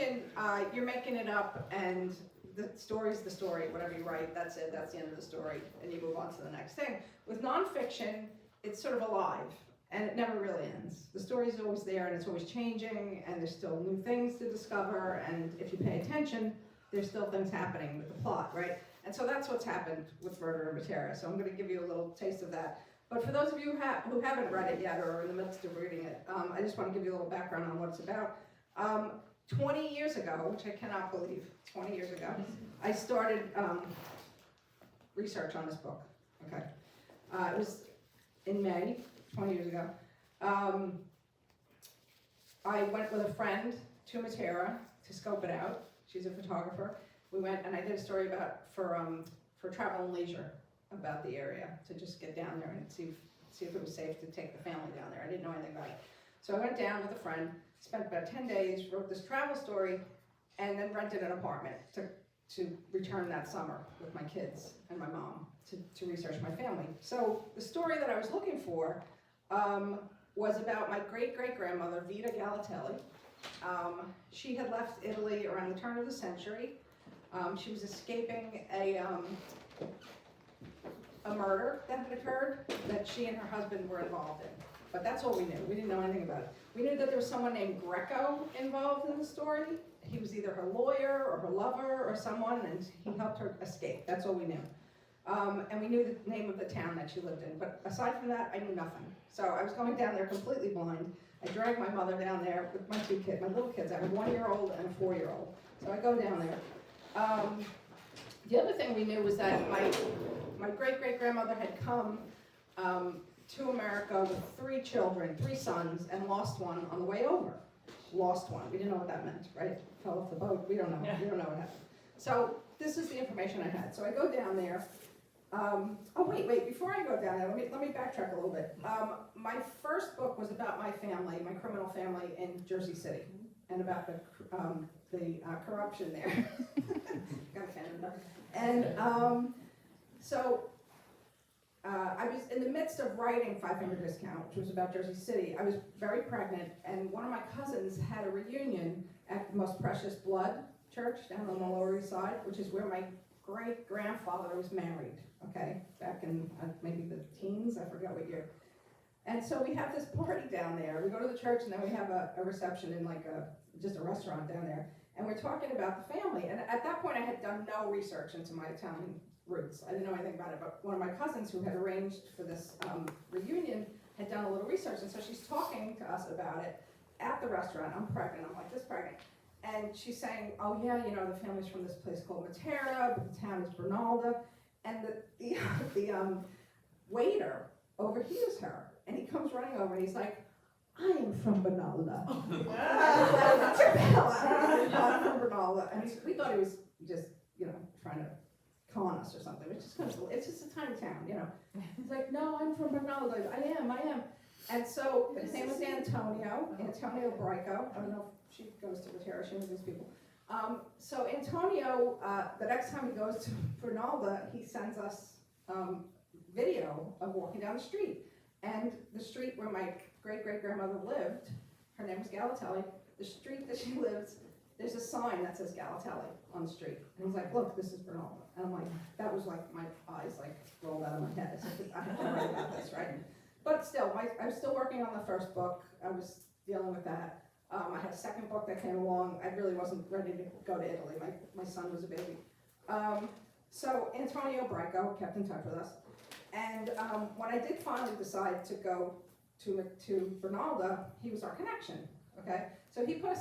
fiction, you're making it up, and the story's the story. Whatever you write, that's it. That's the end of the story, and you move on to the next thing. With nonfiction, it's sort of alive, and it never really ends. The story's always there, and it's always changing, and there's still new things to discover, and if you pay attention, there's still things happening with the plot, right? And so that's what's happened with Murder in Matera. So I'm going to give you a little taste of that. But for those of you who haven't read it yet or are in the midst of reading it, I just want to give you a little background on what it's about. 20 years ago, which I cannot believe, 20 years ago, I started research on this book. Okay, it was in May, 20 years ago. I went with a friend to Matera to scope it out. She's a photographer. We went and I did a story for Travel and Leisure about the area, to just get down there and see if it was safe to take the family down there. I didn't know anything about it. So I went down with a friend, spent about 10 days, wrote this travel story, and then rented an apartment to return that summer with my kids and my mom to research my family. So the story that I was looking for was about my great-great-grandmother, Vita Galatelli. She had left Italy around the turn of the century. She was escaping a murder that had occurred that she and her husband were involved in. But that's all we knew. We didn't know anything about it. We knew that there was someone named Greco involved in the story. He was either her lawyer or her lover or someone, and he helped her escape. That's all we knew. And we knew the name of the town that she lived in. But aside from that, I knew nothing. So I was going down there completely blind. I dragged my mother down there with my two kids, my little kids. I have a 1-year-old and a 4-year-old. So I go down there. The other thing we knew was that my great-great-grandmother had come to America with 3 children, 3 sons, and lost one on the way over. Lost one. We didn't know what that meant, right? Fell off the boat. We don't know. Yeah. We don't know what happened. So this is the information I had. So I go down there. Oh wait! Before I go down there, let me backtrack a little bit. My first book was about my family, my criminal family in Jersey City, and about the corruption there. Got offended. And so I was in the midst of writing 500 Discount, which was about Jersey City. I was very pregnant, and one of my cousins had a reunion at the Most Precious Blood Church down on the Lower East Side, which is where my great-grandfather was married, okay, back in maybe the teens, I forget what year. And so we have this party down there. We go to the church, and then we have a reception in like just a restaurant down there. And we're talking about the family. And at that point, I had done no research into my Italian roots. I didn't know anything about it, but one of my cousins who had arranged for this reunion had done a little research. And so she's talking to us about it at the restaurant. I'm pregnant. I'm like, this pregnant. And she's saying, oh yeah, you know, the family's from this place called Matera, but the town is Bernalda. And the waiter overhears her, and he comes running over, and he's like, I am from Bernalda. I'm from Bernalda. And we thought he was just, you know, trying to con us or something. It's just a tiny town, you know. He's like, no, I'm from Bernalda. I am. And so his name was Antonio Brico. I don't know if she goes to Matera, she knows these people. So Antonio, the next time he goes to Bernalda, he sends us video of walking down the street. And the street where my great-great-grandmother lived, her name was Galatelli, the street that she lives, there's a sign that says Galatelli on the street. And he's like, look, this is Bernalda. And I'm like, that was like, my eyes like rolled out of my head. I said, I have to write about this, right? But still, I was still working on the first book. I was dealing with that. I had a second book that came along. I really wasn't ready to go to Italy. My son was a baby. So Antonio Brico kept in touch with us. And when I did finally decide to go to Bernalda, he was our connection, okay? So he put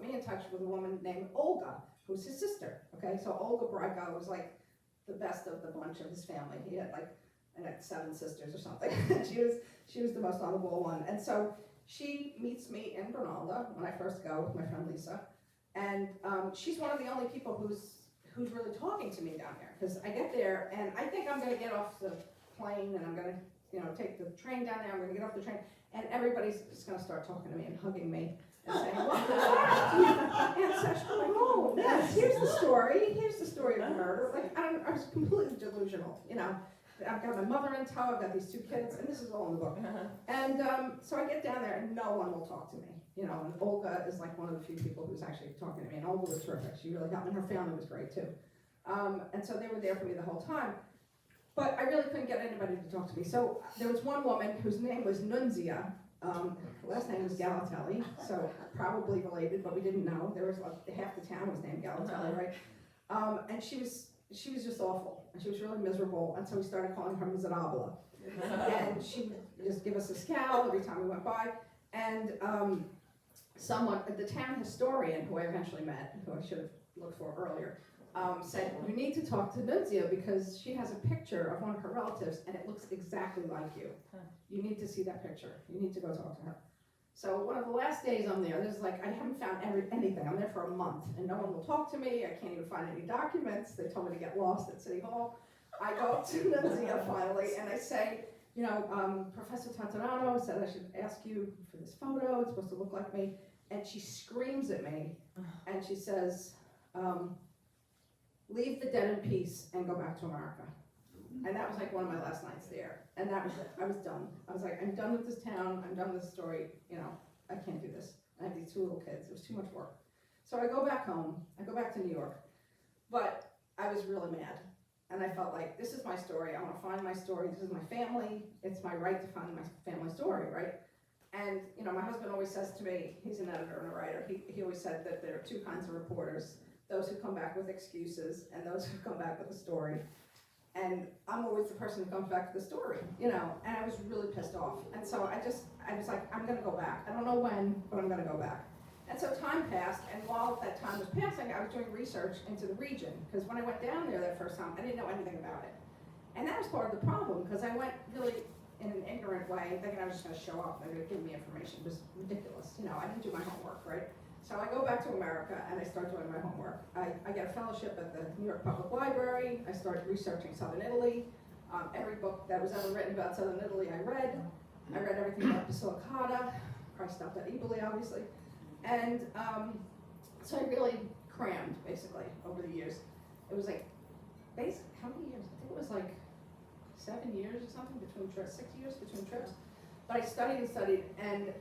me in touch with a woman named Olga, who's his sister, okay? So Olga Brico was like the best of the bunch of his family. He had like, I had 7 sisters or something. she was the most on the ball one. And so she meets me in Bernalda when I first go with my friend Lisa. And she's one of the only people who's really talking to me down there, because I get there and I think I'm going to get off the plane and I'm going to, you know, take the train down there. I'm going to get off the train, and everybody's just going to start talking to me and hugging me and saying, "What ancestral home? Yes, here's the story. Here's the story of the murder." Like I was completely delusional, you know. I've got my mother in tow, I've got these 2 kids, and this is all in the book. And so I get down there and no one will talk to me. You know, and Olga is like one of the few people who's actually talking to me, and Olga was terrific. She really got me, and her family was great too. And so they were there for me the whole time. But I really couldn't get anybody to talk to me. So there was one woman whose name was Nunzia. Her last name was Galatelli, so probably related, but we didn't know. There was like, half the town was named Galatelli, right? And she was just awful, and she was really miserable, and so we started calling her Miserabla. And she would just give us a scowl every time we went by. And someone, the town historian, who I eventually met, who I should have looked for earlier, said, you need to talk to Nunzia because she has a picture of one of her relatives and it looks exactly like you. You need to see that picture. You need to go talk to her. So one of the last days I'm there, there's like, I haven't found anything. I'm there for a month and no one will talk to me. I can't even find any documents. They told me to get lost at City Hall. I go up to Nunzia finally and I say, you know, Professor Tatarano said I should ask you for this photo. It's supposed to look like me. And she screams at me and she says, leave the dead in peace and go back to America. And that was like one of my last nights there. And that was it. I was done. I was like, I'm done with this town. I'm done with this story. You know, I can't do this. I have these 2 little kids. It was too much work. So I go back home. I go back to New York. But I was really mad. And I felt like, this is my story. I want to find my story. This is my family. It's my right to find my family story, right? And, you know, my husband always says to me, he's an editor and a writer, he always said that there are 2 kinds of reporters. Those who come back with excuses and those who come back with a story. And I'm always the person who comes back with the story, you know, and I was really pissed off. And so I was like, I'm gonna go back. I don't know when, but I'm gonna go back. And so time passed, and while that time was passing, I was doing research into the region, because when I went down there that first time, I didn't know anything about it. And that was part of the problem, because I went really in an ignorant way, thinking I was just gonna show up, they're gonna give me information. It was ridiculous, you know, I didn't do my homework, right? So I go back to America and I start doing my homework. I get a fellowship at the New York Public Library. I started researching Southern Italy. Every book that was ever written about Southern Italy I read. I read everything about Basilicata. Christ stopped at Eboli, obviously. And so I really crammed, basically, over the years. It was like, how many years? I think it was like 7 years or something between trips, 6 years between trips. But I studied and studied, and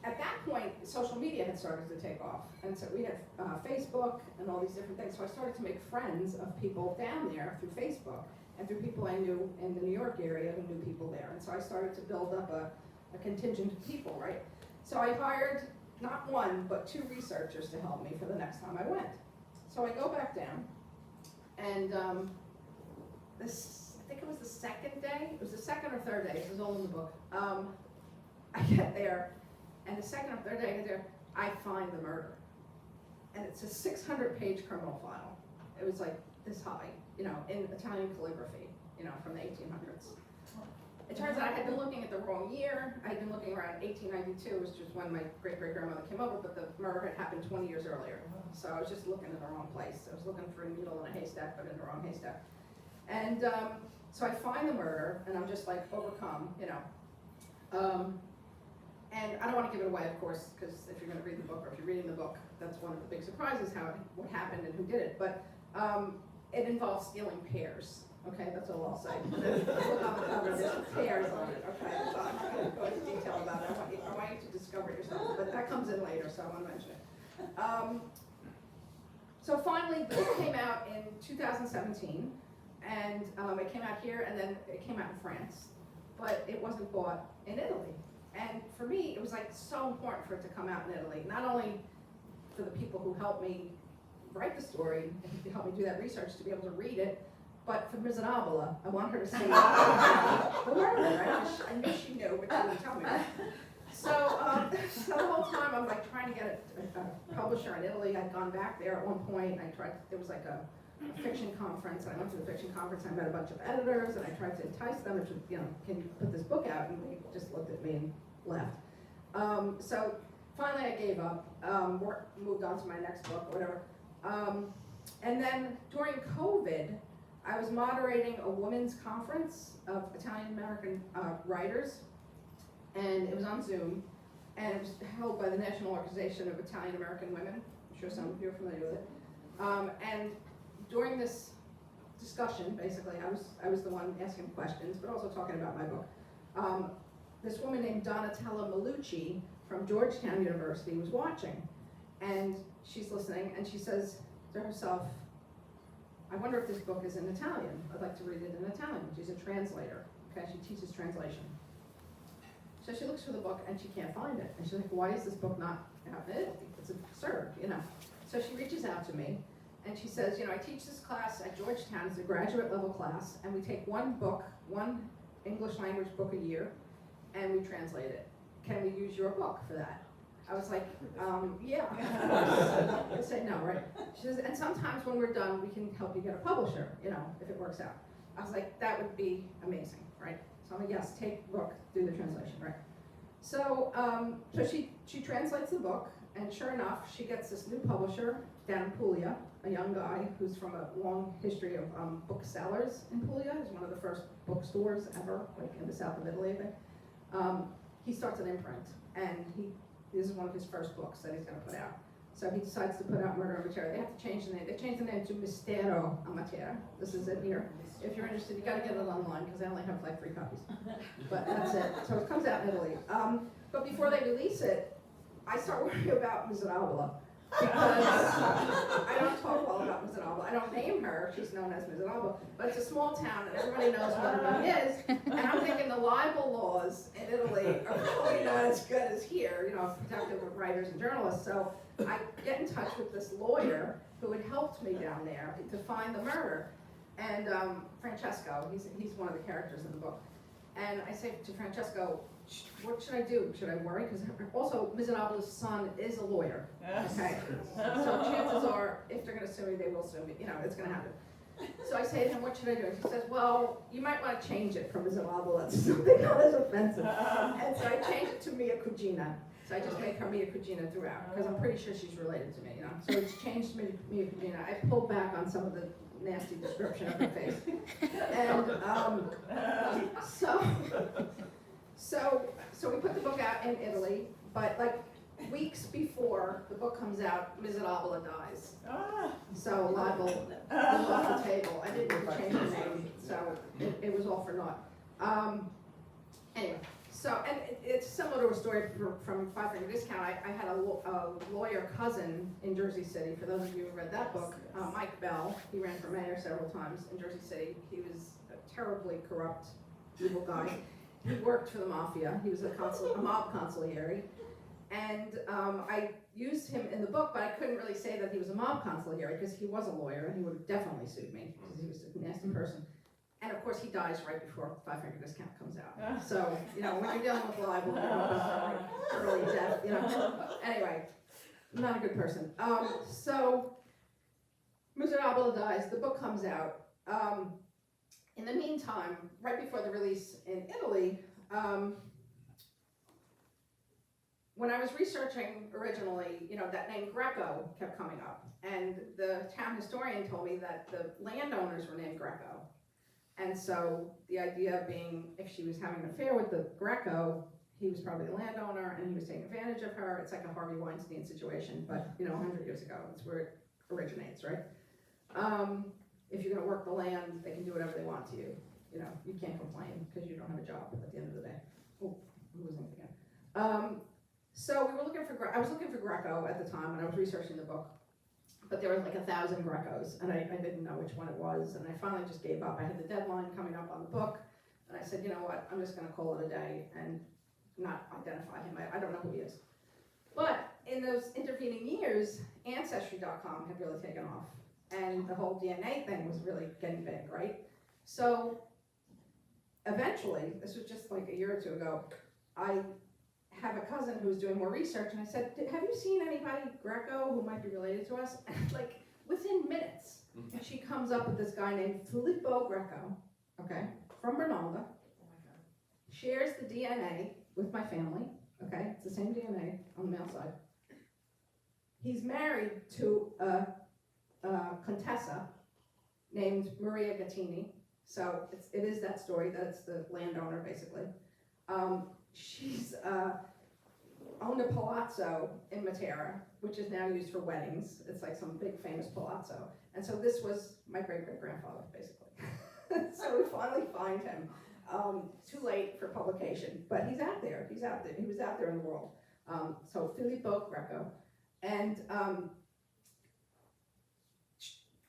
at that point, social media had started to take off. And so we had Facebook and all these different things. So I started to make friends of people down there through Facebook and through people I knew in the New York area who knew people there. And so I started to build up a contingent of people, right? So I hired not 1, but 2 researchers to help me for the next time I went. So I go back down, and I think it was the second day. It was the second or third day. It was all in the book. I get there. And the second or third day I get there, I find the murder. And it's a 600-page criminal file. It was like this high, you know, in Italian calligraphy, you know, from the 1800s. It turns out I had been looking at the wrong year. I had been looking around 1892, which was when my great-great-grandmother came over, but the murder had happened 20 years earlier. So I was just looking in the wrong place. I was looking for a needle in a haystack, but in the wrong haystack. And so I find the murder, and I'm just like overcome, you know. And I don't want to give it away, of course, because if you're going to read the book, or if you're reading the book, that's one of the big surprises, what happened and who did it. But it involves stealing pears. Okay, that's all I'll say. There's pears on it. Okay, so I'm not going to go into detail about it. I want you to discover it yourself, but that comes in later, so I want to mention it. So finally, the book came out in 2017, and it came out here, and then it came out in France, but it wasn't bought in Italy. And for me, it was like so important for it to come out in Italy, not only for the people who helped me write the story and helped me do that research to be able to read it, but for Miserabla, I want her to see the murder, right? I knew she knew, but she didn't tell me. So the whole time I'm like trying to get a publisher in Italy. I'd gone back there at one point. There was like a fiction conference. I went to the fiction conference. I met a bunch of editors, and I tried to entice them to, you know, can you put this book out? And they just looked at me and left. So finally, I gave up. Moved on to my next book, or whatever. And then during COVID, I was moderating a women's conference of Italian-American writers, and it was on Zoom, and it was held by the National Organization of Italian-American Women. I'm sure some of you are familiar with it. And during this discussion, basically. I was the one asking questions, but also talking about my book. This woman named Donatella Malucci from Georgetown University was watching, and she's listening, and she says to herself, I wonder if this book is in Italian. I'd like to read it in Italian. She's a translator, okay? She teaches translation. So she looks for the book, and she can't find it. And she's like, why is this book not out in Italy? It's absurd, you know? So she reaches out to me, and she says, I teach this class at Georgetown. It's a graduate level class, and we take one English language book a year, and we translate it. Can we use your book for that? I was like, yeah. I said no, right? She says, and sometimes when we're done, we can help you get a publisher, if it works out. I was like, that would be amazing, right? So I'm like, yes, take the book, do the translation, right? So, so she translates the book, and sure enough, she gets this new publisher down in Puglia, a young guy who's from a long history of booksellers in Puglia. He's one of the first bookstores ever, like in the south of Italy, I think. He starts an imprint, and this is one of his first books that he's going to put out. So he decides to put out Murder on Matera. They have to change the name. They changed the name to Matera on Matera. This is it here. If you're interested, you got to get it online because I only have like 3 copies. But that's it. So it comes out in Italy. But before they release it, I start worrying about Miserabile. Because I don't talk well about Miserabile. I don't name her. She's known as Miserabile. But it's a small town and everybody knows what it is. And I'm thinking the libel laws in Italy are probably not as good as here, protective of writers and journalists. So I get in touch with this lawyer who had helped me down there to find the murder. And Francesco, he's one of the characters in the book. And I say to Francesco, what should I do? Should I worry? Because also, Miserabile's son is a lawyer. Yes. Okay. So chances are, if they're going to sue me, they will sue me. It's going to happen. So I say to him, what should I do? And he says, well, you might want to change it from Miserabile. That's something not as offensive. And so I change it to Mia Cugina. So I just make her Mia Cugina throughout, because I'm pretty sure she's related to me, So it's changed to Mia Cugina. I pulled back on some of the nasty description of her face. And so we put the book out in Italy, but like weeks before the book comes out, Miserabile dies. So libel was off the table. I didn't even change the name, so it was all for naught. Anyway, so, and it's similar to a story from 5 Finger Discount. I had a lawyer cousin in Jersey City. For those of you who read that book, Mike Bell, he ran for mayor several times in Jersey City. He was a terribly corrupt, evil guy. He worked for the mafia. He was a mob consigliere. And I used him in the book, but I couldn't really say that he was a mob consigliere because he was a lawyer and he would have definitely sued me because he was a nasty person. And of course, he dies right before 5 Finger Discount comes out. So, when you're dealing with libel, you're hoping for like early death, Anyway, not a good person. So, Miserabile dies, the book comes out. In the meantime, right before the release in Italy, when I was researching originally, that name Greco kept coming up. And the town historian told me that the landowners were named Greco. And so the idea being, if she was having an affair with the Greco, he was probably the landowner and he was taking advantage of her. It's like a Harvey Weinstein situation, but 100 years ago, that's where it originates, right? If you're going to work the land, they can do whatever they want to you. You can't complain because you don't have a job at the end of the day. Oh, I'm losing it again. So we were looking for, I was looking for Greco at the time when I was researching the book, but there were like 1,000 Grecos, and I didn't know which one it was, and I finally just gave up. I had the deadline coming up on the book, and I said, you know what, I'm just going to call it a day and not identify him. I don't know who he is. But in those intervening years, Ancestry.com had really taken off, and the whole DNA thing was really getting big, right? So eventually, this was just like a year or two ago, I have a cousin who was doing more research, and I said, have you seen anybody Greco who might be related to us? And like within minutes, she comes up with this guy named Filippo Greco, okay, from Bernalda, shares the DNA with my family, okay, it's the same DNA on the male side. He's married to a Contessa named Maria Gattini, so it is that story, that's the landowner basically. She's owned a palazzo in Matera, which is now used for weddings. It's like some big famous palazzo. And so this was my great-great-grandfather, basically. So we finally find him. Too late for publication, but he's out there. He was out there in the world. So Filippo Greco. And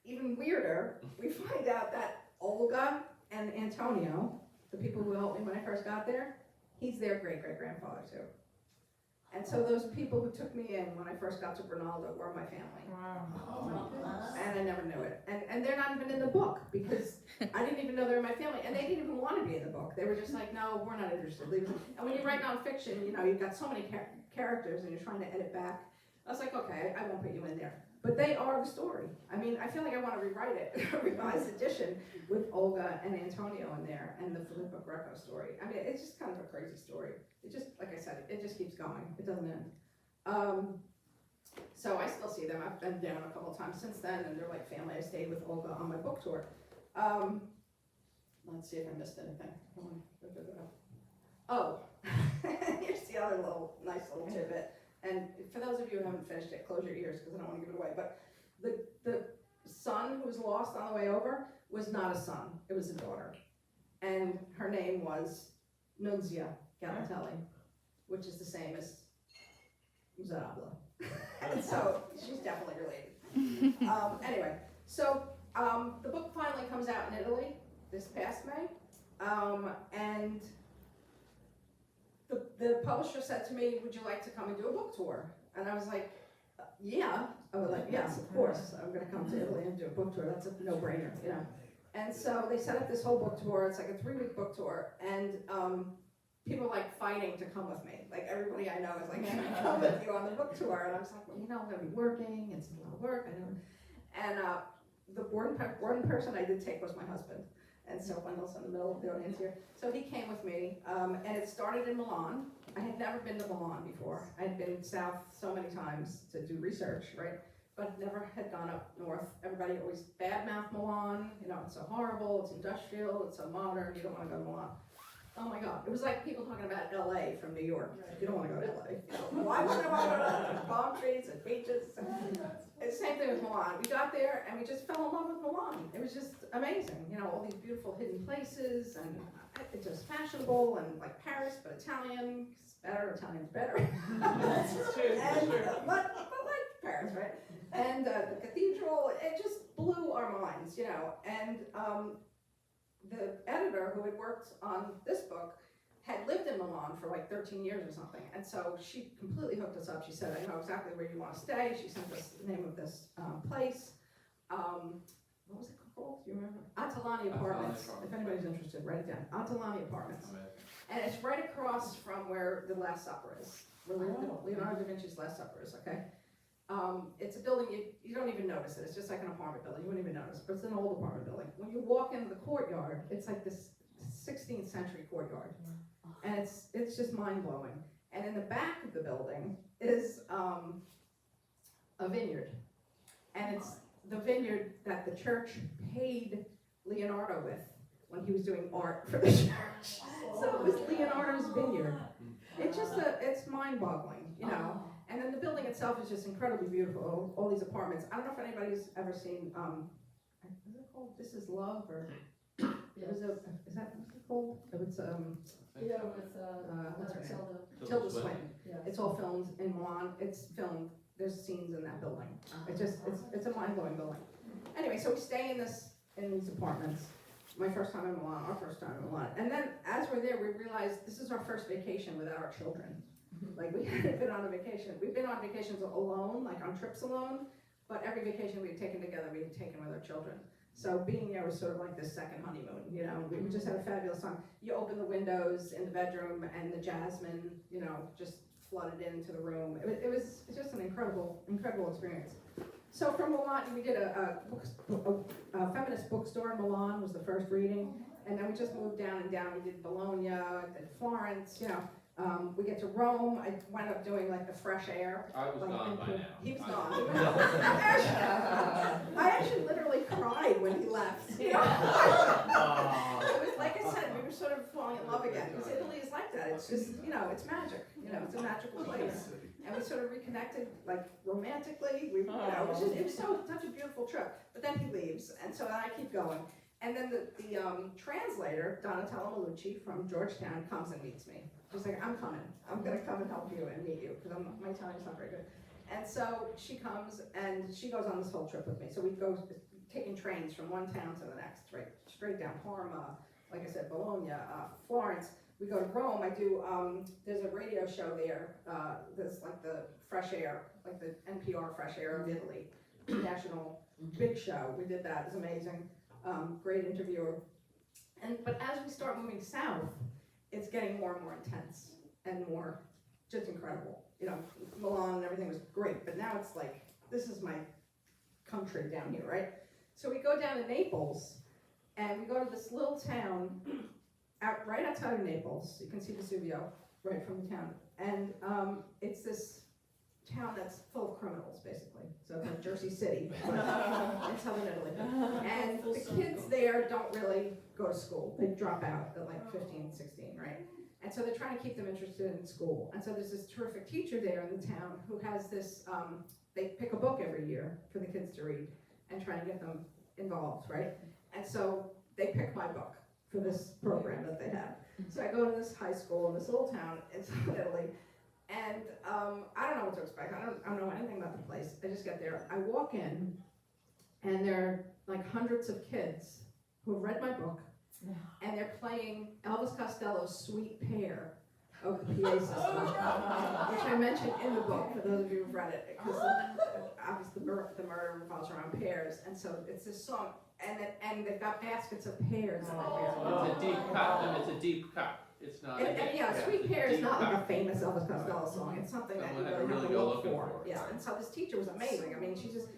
even weirder, we find out that Olga and Antonio, the people who helped me when I first got there, he's their great-great-grandfather too. And so those people who took me in when I first got to Grinaldo were my family. Wow. Oh, And I never knew it. And they're not even in the book because I didn't even know they were my family. And they didn't even want to be in the book. They were just like, no, we're not interested. Leave it. And when you write nonfiction, you know, you've got so many characters and you're trying to edit back. I was like, okay, I won't put you in there. But they are the story. I mean, I feel like I want to rewrite it, a revised edition with Olga and Antonio in there and the Filippo Greco story. I mean, it's just kind of a crazy story. It just, like I said, it just keeps going. It doesn't end. So I still see them. I've been down a couple of times since then, and they're like family. I stayed with Olga on my book tour. Let's see if I missed anything. Oh, here's the other nice little tidbit. And for those of you who haven't finished it, close your ears because I don't want to give it away. But the son who was lost on the way over was not a son. It was a daughter. And her name was Nunzia Galatelli, which is the same as Zarabla. And so she's definitely related. Anyway, so the book finally comes out in Italy this past May. And the publisher said to me, would you like to come and do a book tour? And I was like, yeah. I was like, yes, of course. I'm going to come to Italy and do a book tour. That's a no-brainer, you know. And so they set up this whole book tour. It's like a 3-week book tour. And people like fighting to come with me. Like everybody I know is like, can I come with you on the book tour? And I was like, well, you know, I'm going to be working. It's a lot of work. I know. And the one person I did take was my husband. And so Wendell's in the middle of the audience here. So he came with me, and it started in Milan. I had never been to Milan before. I had been south so many times to do research, right? But never had gone up north. Everybody always badmouth Milan. You know, it's so horrible, it's industrial, it's so modern, you don't want to go to Milan. Oh my God, it was like people talking about LA from New York. You don't want to go to LA. You know, why would I want to go to palm trees and beaches? It's the same thing with Milan. We got there and we just fell in love with Milan. It was just amazing. You know, all these beautiful hidden places and it's just fashionable and like Paris, but Italian. It's better, Italian's better. But like Paris, right? And the cathedral, it just blew our minds, you know. And the editor who had worked on this book had lived in Milan for like 13 years or something. And so she completely hooked us up. She said, I know exactly where you want to stay. She sent us the name of this place. What was it called? Do you remember? Atalani Apartments. If anybody's interested, write it down. Atalani Apartments. And it's right across from where the Last Supper is. Where Leonardo da Vinci's Last Supper is, okay? It's a building, you don't even notice it. It's just like an apartment building. You wouldn't even notice, but it's an old apartment building. When you walk into the courtyard, it's like this 16th century courtyard. And it's just mind-blowing. And in the back of the building is a vineyard. And it's the vineyard that the church paid Leonardo with when he was doing art for the church. So it was Leonardo's vineyard. It's mind-boggling, you know. And then the building itself is just incredibly beautiful, all these apartments. I don't know if anybody's ever seen, is it called This Is Love, or is that what's it called? It's, what's her name? Tilda Swinton. Yes. It's all filmed in Milan. It's filmed, there's scenes in that building. It's a mind-blowing building. Anyway, so we stay in these apartments. My first time in Milan, our first time in Milan. And then as we're there, we realized this is our first vacation without our children. Like we hadn't been on a vacation. We've been on vacations alone, like on trips alone, but every vacation we'd taken together, we had taken with our children. So being there was sort of like this second honeymoon, you know. We just had a fabulous time. You open the windows in the bedroom and the jasmine, you know, just flooded into the room. It was just an incredible experience. So from Milan, we did a feminist bookstore in Milan was the first reading. And then we just moved down and down. We did Bologna, then Florence, you know. We get to Rome. I wound up doing like the fresh air. I was gone by now. He was gone. I actually literally cried when he left. You know? It was like I said, we were sort of falling in love again because Italy is like that. It's just, you know, it's magic. You know, it's a magical place. And we sort of reconnected, like romantically. We, you know, it was such a beautiful trip. But then he leaves, and so I keep going. And then the translator, Donatella Malucci from Georgetown, comes and meets me. She's like, I'm coming. I'm going to come and help you and meet you because my Italian's not very good. And so she comes and she goes on this whole trip with me. So we go taking trains from one town to the next, right, straight down Parma, like I said, Bologna, Florence. We go to Rome. I do, there's a radio show there. There's like the fresh air, like the NPR fresh air of Italy, national big show. We did that. It was amazing. Great interviewer. But as we start moving south, it's getting more and more intense and more just incredible. You know, Milan and everything was great, but now it's like, this is my country down here, right? So we go down to Naples, and we go to this little town right outside of Naples. You can see Vesuvio right from the town. And it's this town that's full of criminals, basically. So it's like Jersey City, but in southern Italy. And the kids there don't really go to school. They drop out at like 15, 16, right? And so they're trying to keep them interested in school. And so there's this terrific teacher there in the town who has this, they pick a book every year for the kids to read and try to get them involved, right? And so they pick my book for this program that they have. So I go to this high school in this little town in southern Italy, and I don't know what to expect. I don't know anything about the place. I just get there. I walk in, and there are like hundreds of kids who have read my book, and they're playing Elvis Costello's Sweet Pear over the PA system, which I mentioned in the book for those of you who've read it, because obviously the murder revolves around pears, and so it's this song, and they've got baskets of pears. It's a deep cut. It's a deep cut. It's not. Sweet Pear is not like a famous Elvis Costello song. It's something that you really have to look for. Yeah, and so this teacher was amazing. I mean, she just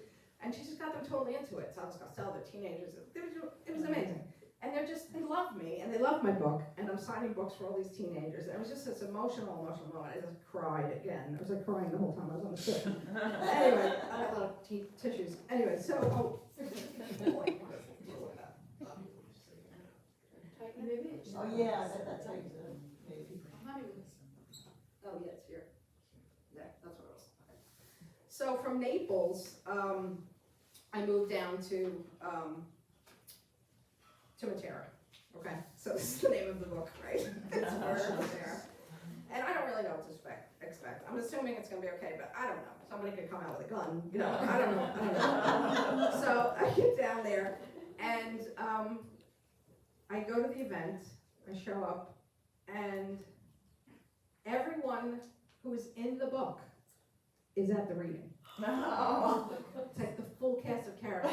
got them totally into it. It's Elvis Costello, they're teenagers. It was amazing. And they love me, and they love my book, and I'm signing books for all these teenagers. And it was just this emotional moment. I just cried again. I was like crying the whole time I was on the trip. Anyway, I got a lot of tissues. Anyway, so, Oh yeah, that's how you do it. Maybe. Oh, yeah, it's here. Yeah, that's what it was. Okay. So from Naples, I moved down to Matera. Okay, so this is the name of the book, right? It's Matera. And I don't really know what to expect. I'm assuming it's going to be okay, but I don't know. Somebody could come out with a gun, you know. I don't know. So I get down there, and I go to the event. I show up, and everyone who is in the book is at the reading. It's like the full cast of characters.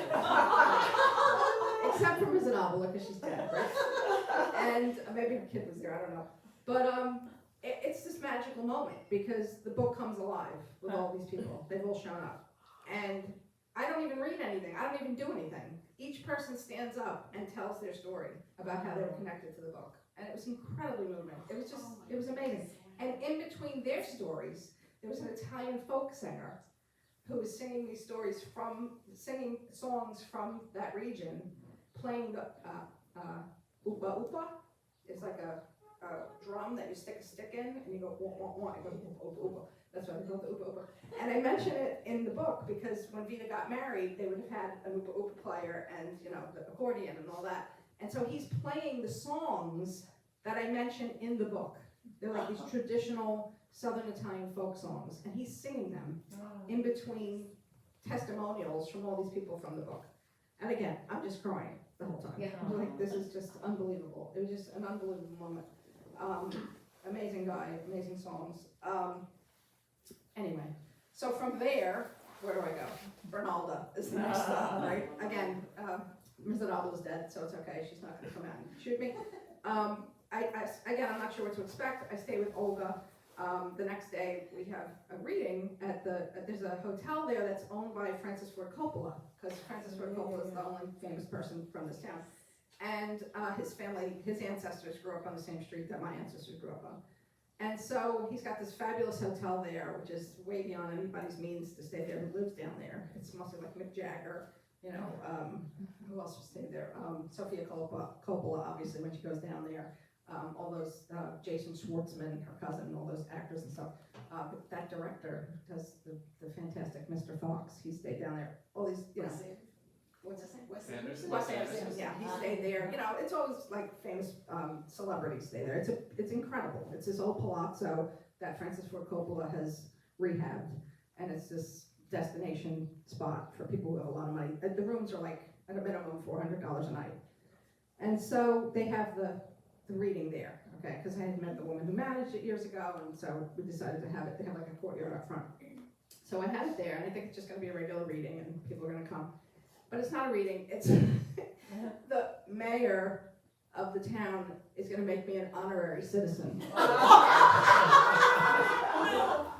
Except for Ms. Anabala, because she's dead, right? And maybe her kid was there, I don't know. But it's this magical moment, because the book comes alive with all these people. They've all shown up. And I don't even read anything. I don't even do anything. Each person stands up and tells their story about how they were connected to the book. And it was incredibly moving. It was just, it was amazing. And in between their stories, there was an Italian folk singer who was singing these stories singing songs from that region, playing the upa upa. It's like a drum that you stick a stick in, and you go wah wah wah. It goes upa upa upa. That's why they call it the upa upa. And I mention it in the book because when Vita got married, they would have had an upa upa player and, you know, the accordion and all that. And so he's playing the songs that I mention in the book. They're like these traditional Southern Italian folk songs, and he's singing them in between testimonials from all these people from the book. And again, I'm just crying the whole time. I'm like, this is just unbelievable. It was just an unbelievable moment. Amazing guy, amazing songs. Anyway, so from there, where do I go? Bernalda is the next stop, right? Again, Ms. Adaldo's dead, so it's okay. She's not going to come out and shoot me. Again, I'm not sure what to expect. I stay with Olga. The next day, we have a reading at there's a hotel there that's owned by Francis Ford Coppola, because Francis Ford Coppola is the only famous person from this town. And his family, his ancestors grew up on the same street that my ancestors grew up on. And so he's got this fabulous hotel there, which is way beyond anybody's means to stay there who lives down there. It's mostly like Mick Jagger, you know, who else would stay there? Sophia Coppola, obviously, when she goes down there. All those, Jason Schwartzman, her cousin, all those actors and stuff. That director does the fantastic Mr. Fox. He stayed down there. All these, you know. What's his name? Wes Anderson. Yeah, he stayed there. You know, it's always like famous celebrities stay there. It's incredible. It's this old palazzo that Francis Ford Coppola has rehabbed, and it's this destination spot for people who have a lot of money. The rooms are like at a minimum $400 a night, and so they have the reading there. Okay, because I had met the woman who managed it years ago, and so we decided to have it. They have like a courtyard up front, so I had it there, and I think it's just going to be a regular reading, and people are going to come. But it's not a reading, it's the mayor of the town is gonna make me an honorary citizen.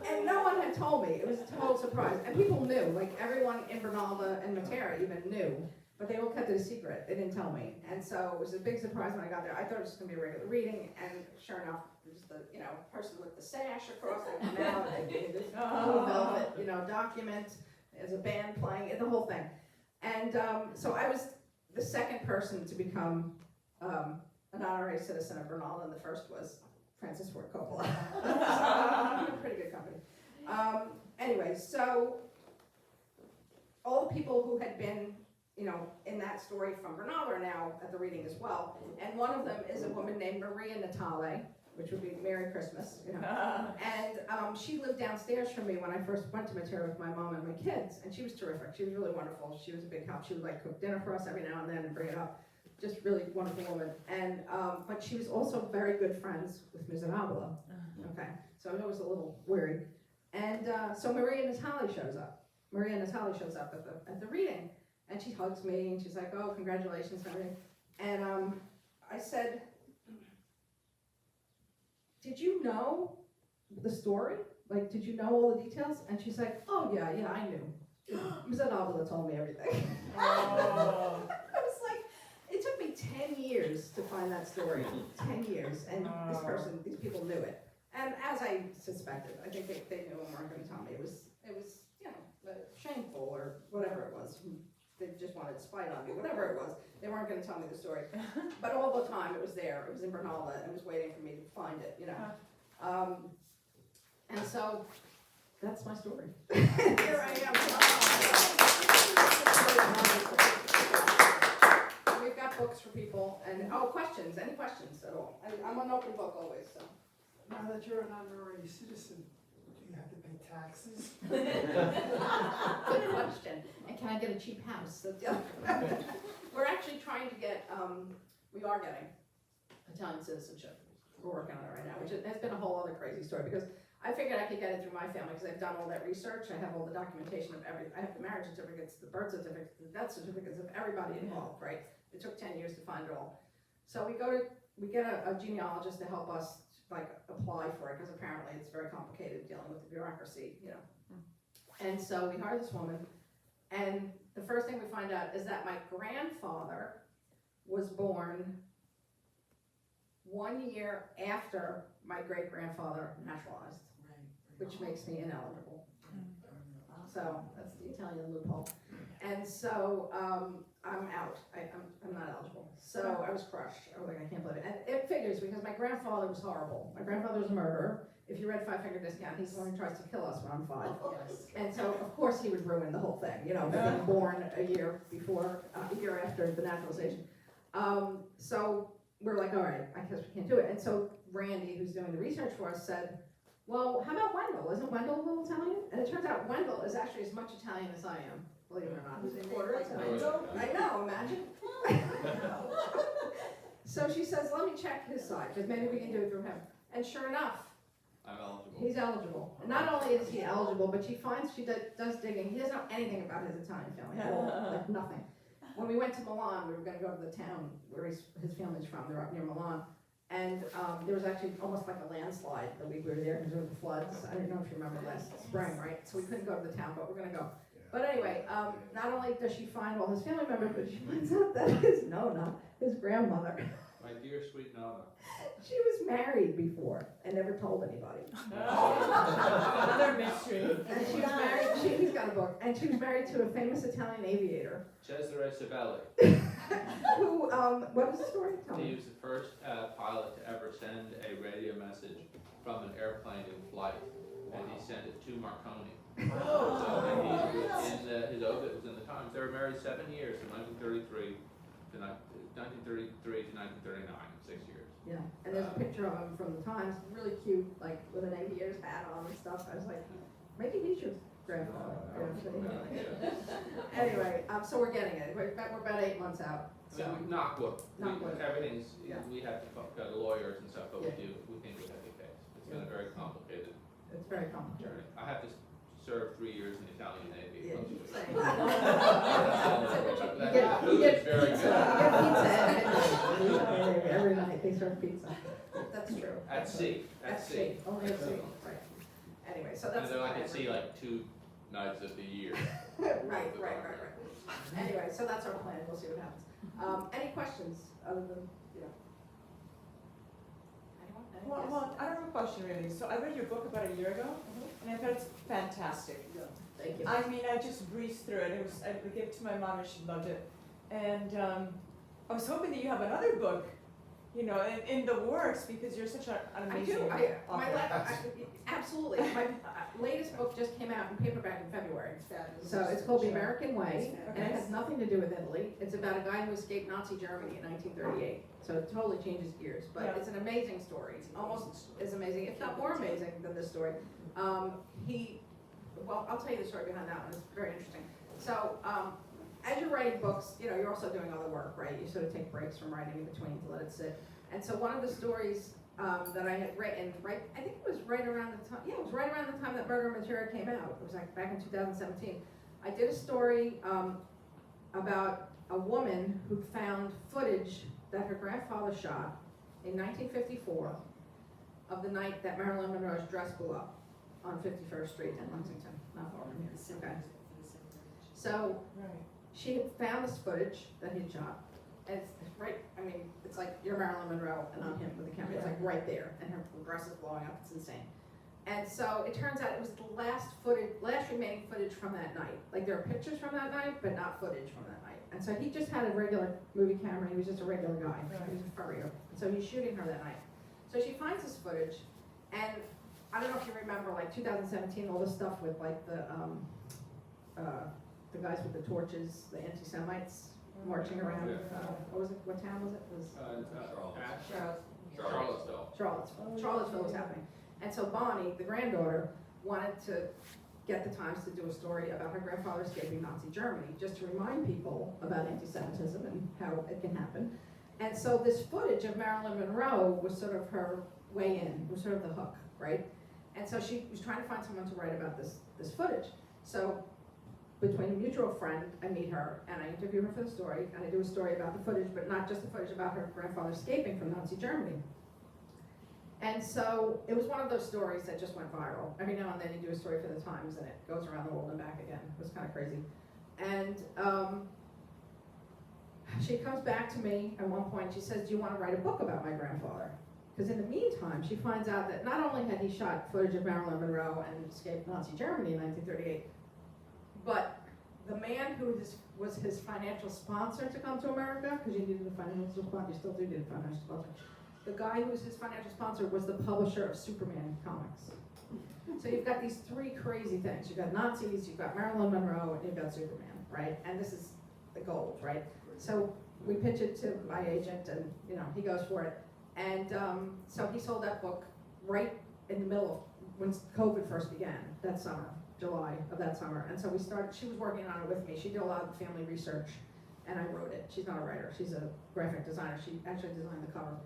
And no one had told me, it was a total surprise. And people knew, like everyone in Bernalda and Matera even knew, but they all kept it a secret, they didn't tell me. And so it was a big surprise when I got there. I thought it was just gonna be a regular reading, and sure enough, there's the, you know, person with the sash across, they come out, they give me this blue velvet, you know, document, there's a band playing, the whole thing. And so I was the second person to become an honorary citizen of Bernalda, and the first was Francis Ford Coppola. So, pretty good company. Anyway, so all the people who had been, you know, in that story from Bernalda are now at the reading as well. And one of them is a woman named Maria Natale, which would be Merry Christmas, you know. And she lived downstairs from me when I first went to Matera with my mom and my kids, and she was terrific. She was really wonderful. She was a big help. She would like cook dinner for us every now and then and bring it up. Just really wonderful woman. And but she was also very good friends with Miserabile. Okay, so I was a little worried. And so Maria Natale shows up. Maria Natale shows up at the reading, and she hugs me, and she's like, "Oh, congratulations, and everything." And I said, "Did you know the story? Like, did you know all the details?" And she's like, "Oh, yeah, I knew. Miserabile told me everything." Oh. I was like, it took me 10 years to find that story. 10 years. And these people knew it. And as I suspected, I think they knew and weren't going to tell me. It was, you know, shameful or whatever it was. They just wanted spite on me, whatever it was. They weren't going to tell me the story. But all the time it was there. It was in Bernalda, and it was waiting for me to find it, you know. And so that's my story. Here I am. We've got books for people, and questions, any questions at all? I'm an open book always, so. Now that you're an honorary citizen, do you have to pay taxes? Good question. And can I get a cheap house? We're actually trying to get, we are getting Italian citizenship. We're working on it right now, which has been a whole other crazy story, because I figured I could get it through my family, because I've done all that research. I have all the documentation of everything. I have the marriage certificates, the birth certificates, the death certificates of everybody involved, right? It took 10 years to find it all. So we get a genealogist to help us like apply for it, because apparently it's very complicated dealing with the bureaucracy, you know. And so we hire this woman, and the first thing we find out is that my grandfather was born 1 year after my great-grandfather naturalized, which makes me ineligible. So that's the Italian loophole. And so I'm out. I'm not eligible. So I was crushed. I was like, I can't believe it. And it figures, because my grandfather was horrible. My grandfather was a murderer. If you read 5 Finger Discount, he's the one who tries to kill us when I'm 5. Yes. And so, of course, he would ruin the whole thing, you know, being born a year after the naturalization. So we're like, all right, I guess we can't do it. And so Randy, who's doing the research for us, said, well, how about Wendell? Isn't Wendell a little Italian? And it turns out Wendell is actually as much Italian as I am, believe it or not. He's a quarter Italian. I know, imagine. So she says, let me check his side, because maybe we can do it through him. And sure enough, I'm eligible. he's eligible. And not only is he eligible, but she does digging. He doesn't know anything about his Italian family at all, like nothing. When we went to Milan, we were going to go to the town where his family's from. They're up near Milan. And there was actually almost like a landslide the week we were there, because there were the floods. I don't know if you remember last spring, right? So we couldn't go to the town, but we're going to go. But anyway, not only does she find all his family members, but she finds out that his grandmother. My My dear sweet Nona. She was married before and never told anybody. Another mystery. And she was married, he's got a book, and she was married to a famous Italian aviator Cesare Sabelli. who, what was the story? Tell He me. was the first pilot to ever send a radio message from an airplane in flight, and he sent it to Marconi. So, and he was his obit was in the Times. They were married 7 years, from 1933 to 1939, 6 years. Yeah, and there's a picture of him from the Times, really cute, like with an aviator's hat on and stuff. I was like, maybe he should grandfather. Anyway, so we're getting it. We're about 8 months out. I So mean, knock wood. Knock wood. Everything's, Yeah. we have to go to lawyers and stuff, but Yeah. we think we have the case. It's been a very complicated it's very complicated. journey. I have to serve 3 years in the Italian Navy. Yeah, Most you of it. say. That You food get is very pizza. good. You get pizza every night. They serve pizza. That's true. At sea, at sea. Only at sea, right. Anyway, so And that's. they're like the at sea like 2 nights of the year. Right. Anyway, so that's our plan. We'll see what happens. Any questions other than, anyone? Any? Well, Yes? well, I don't have a question really. So I read your book about a year ago, and I thought it's fantastic. Thank you. I mean, I just breezed through it. I gave it to my mom and she loved it. And I was hoping that you have another book, you know, in the works because you're such an I amazing do, author. absolutely. My latest book just came out in paperback in February. So it's called The American Way, and it has nothing to do with Italy. It's about a guy who escaped Nazi Germany in 1938. So it totally changes gears, but Yeah. it's an amazing story. It's almost as amazing, if not more amazing than this story. Well, I'll tell you the story behind that one. It's very interesting. So, as you're writing books, you know, you're also doing other work, right? You sort of take breaks from writing in between to let it sit. And so one of the stories that I had written, I think it was right around the time, it was right around the time that Murder and Matera came out. It was like back in 2017. I did a story about a woman who found footage that her grandfather shot in 1954 of the night that Marilyn Monroe's dress blew up on 51st Street in Lexington, not far from here. Okay. So Right. she had found this footage that he'd shot, and it's right, I mean, it's like you're Marilyn Monroe and I'm him with the camera, it's like right there, and her dress is blowing up, it's insane. And so it turns out it was the last remaining footage from that night. Like there are pictures from that night, but not footage from that night. And so he just had a regular movie camera, he was just a regular guy, he was a furrier. And so he's shooting her that night. So she finds this footage, and I don't know if you remember, like 2017, all this stuff with like the guys with the torches, the anti-Semites marching around. Yeah. What was it? What town was it? It was Charlottesville. Charlottesville was happening. And so Bonnie, the granddaughter, wanted to get the Times to do a story about her grandfather escaping Nazi Germany, just to remind people about anti-Semitism and how it can happen. And so this footage of Marilyn Monroe was sort of her way in, was sort of the hook, right? And so she was trying to find someone to write about this footage. So between a mutual friend, I meet her and I interview her for the story, and I do a story about the footage, but not just the footage, about her grandfather escaping from Nazi Germany. And so it was one of those stories that just went viral. Every now and then you do a story for the Times and it goes around the world and back again. It was kind of crazy. And she comes back to me at one point, she says, do you want to write a book about my grandfather? Because in the meantime, she finds out that not only had he shot footage of Marilyn Monroe and escaped Nazi Germany in 1938, but the man who was his financial sponsor to come to America, because you needed a financial sponsor, you still do need a financial sponsor. The guy who was his financial sponsor was the publisher of Superman comics. So you've got these three crazy things. You've got Nazis, you've got Marilyn Monroe, and you've got Superman, right? And this is the gold, right? So we pitch it to my agent, and he goes for it. And so he sold that book right in the middle of when COVID first began, that summer, July of that summer. And so we started, she was working on it with me. She did a lot of family research, and I wrote it. She's not a writer, she's a graphic designer. She actually designed the cover.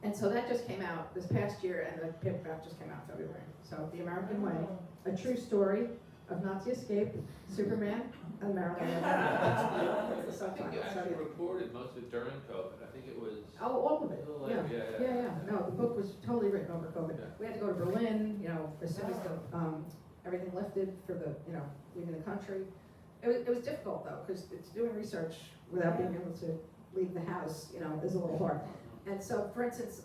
And so that just came out this past year, and the paperback just came out in February. So The American Way, a true story of Nazi escape, Superman, and Marilyn Monroe. I think you actually recorded most of it during COVID. I think it was. Oh, all of it. a little Yeah. later, Yeah. No, the book was totally written over COVID. Yeah. We had to go to Berlin, as soon as everything lifted for the, leaving the country. It was difficult though, because it's doing research without being able to leave the house, you know, is a little hard. And so, for instance,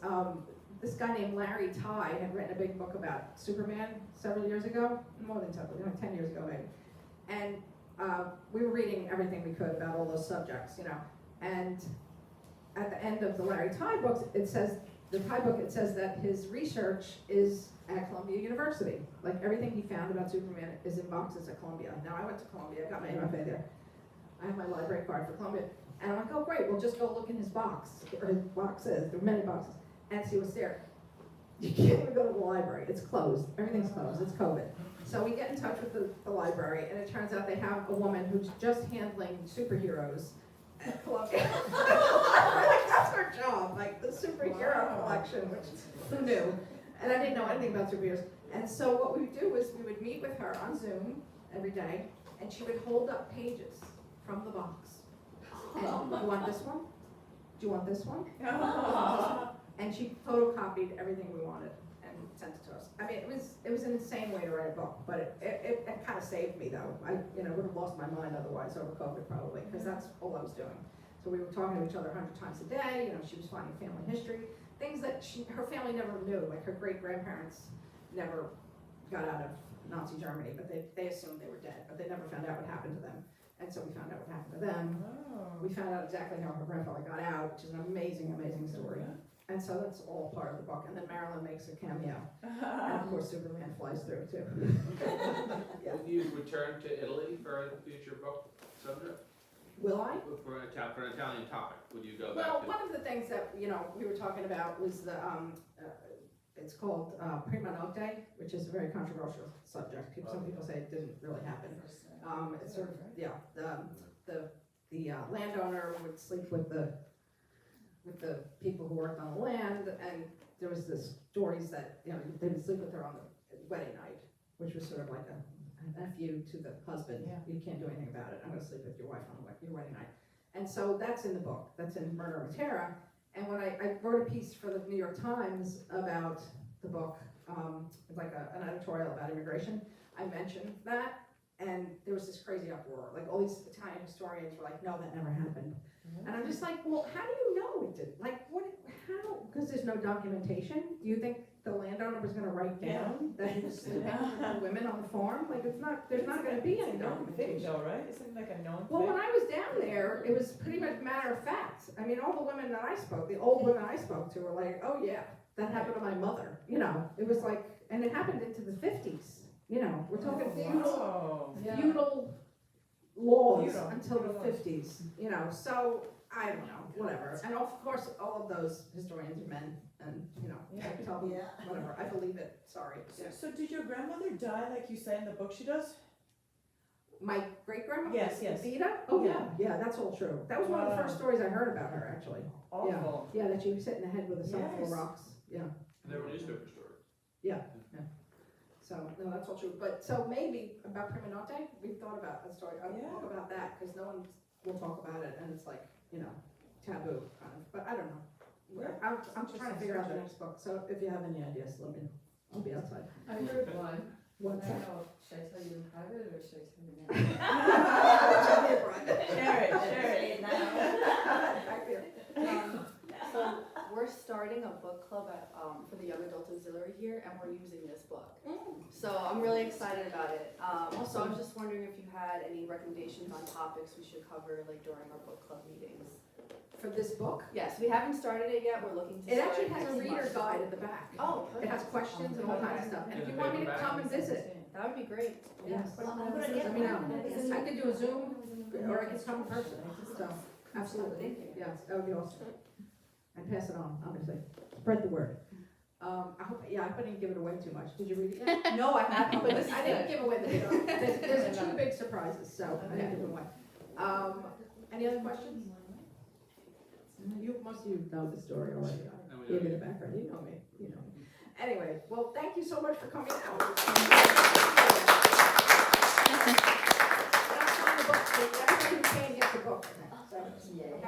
this guy named Larry Ty had written a big book about Superman several years ago, more than several, 10 years ago maybe. And we were reading everything we could about all those subjects, you know. And at the end of the Larry Ty books, it says, the Ty book, it says that his research is at Columbia University. Like everything he found about Superman is in boxes at Columbia. Now I went to Columbia, I got my MFA there. I have my library card for Columbia. And I'm like, oh great, we'll just go look in his box, or his boxes, there are many boxes, and see what's there. You can't even go to the library, it's closed, everything's closed, it's COVID. So we get in touch with the library, and it turns out they have a woman who's just handling superheroes at Columbia. Like, that's her job, like the superhero collection, which who knew? And I didn't know anything about superheroes. And so what we would do is we would meet with her on Zoom every day, and she would hold up pages from the box. And do you want this one? Do you want this one? And she photocopied everything we wanted and sent it to us. I mean, it was an insane way to write a book, but it kind of saved me though. I would have lost my mind otherwise over COVID probably, because that's all I was doing. So we were talking to each other 100 times a day. You know, she was finding family history, things that her family never knew. Like her great grandparents never got out of Nazi Germany, but they assumed they were dead, but they never found out what happened to them. And so we found out what happened to them. Oh. We found out exactly how her grandfather got out, which is an amazing, amazing story. And so that's all part of the book. And then Marilyn makes a cameo. And of course Superman flies through too. Yeah. Will you return to Italy for a future book subject? Will I? For an Italian topic, would you go Well, back to? one of the things that, you know, we were talking about was the, it's called prima notte, which is a very controversial subject. Some people say it didn't really happen. It's sort of, yeah, the landowner would sleep with the people who worked on the land, and there was this stories that, you know, they would sleep with her on the wedding night, which was sort of like a nephew to the husband. Yeah. You can't do anything about it. I'm gonna sleep with your wife on your wedding night. And so that's in the book. That's in Murder of Matera. And when I wrote a piece for the New York Times about the book, like an editorial about immigration, I mentioned that, and there was this crazy uproar. Like all these Italian historians were like, no, that never happened. And I'm just like, well, how do you know it did? Like, how? Because there's no documentation. Do you think the landowner was gonna write down that he was sleeping with women on the farm? Like, it's not, there's not gonna be any It's a known thing documentation. though, right? Isn't it like a known Well, thing? when I was down there, it was pretty much matter of fact. I mean, all the women that I spoke, the old women I spoke to were like, oh yeah, that happened to my mother. You know, it was like, and it happened into the 50s. You know, we're talking feudal laws Feudal. until the 50s, you know, so I don't know, whatever. And of course, all of those historians are men, and, you know, I tell them, whatever, I believe it, sorry. Yeah. So did your grandmother die like you say in the book she does? My great-grandma? Yes, yes. Vita? Oh, yeah, that's all true. That was one of the first stories I heard about her, actually. Awful. Yeah, that she was sitting in the head with a son full of Yes. rocks, yeah. And there were newspaper stories. So, no, that's all true. But, so maybe about prima notte, we've thought about a story, a Yeah. book about that, because no one will talk about it, and it's like, you know, taboo, kind of, but I don't know. Yeah. I'm trying to figure out the next book, so if you have any ideas, let me know. I'll be outside. I heard one. What's I don't that? know, should I tell you in private or should I tell you now? Share it, share Say it. it now. Back there. So we're starting a book club at, for the Young Adult Auxiliary here, and we're using this book. So I'm really excited about it. Also, I was just wondering if you had any recommendations on topics we should cover, like during our book club meetings. For this book, Yes, we haven't started it yet. We're looking to it start actually has a next reader month. guide at the back. Oh, It has perfect. questions and all kinds of stuff, and if you want me to come and visit, That would be great. yes, Well, I'm let gonna me get know. one. I could do a Zoom, or I could come in person, so, absolutely, Thank you. yes, that would be awesome. And pass it on, obviously, spread the word. I hope I didn't give it away too much, did you read it yet? No, I haven't, but this is I didn't good. give away there's two big surprises, so I didn't give them away. Any other questions? Most of you know the story already, And I we gave you don't- the background, you know me, you know me. Anyway, well, thank you so much for coming out. That's on the book. Everybody who came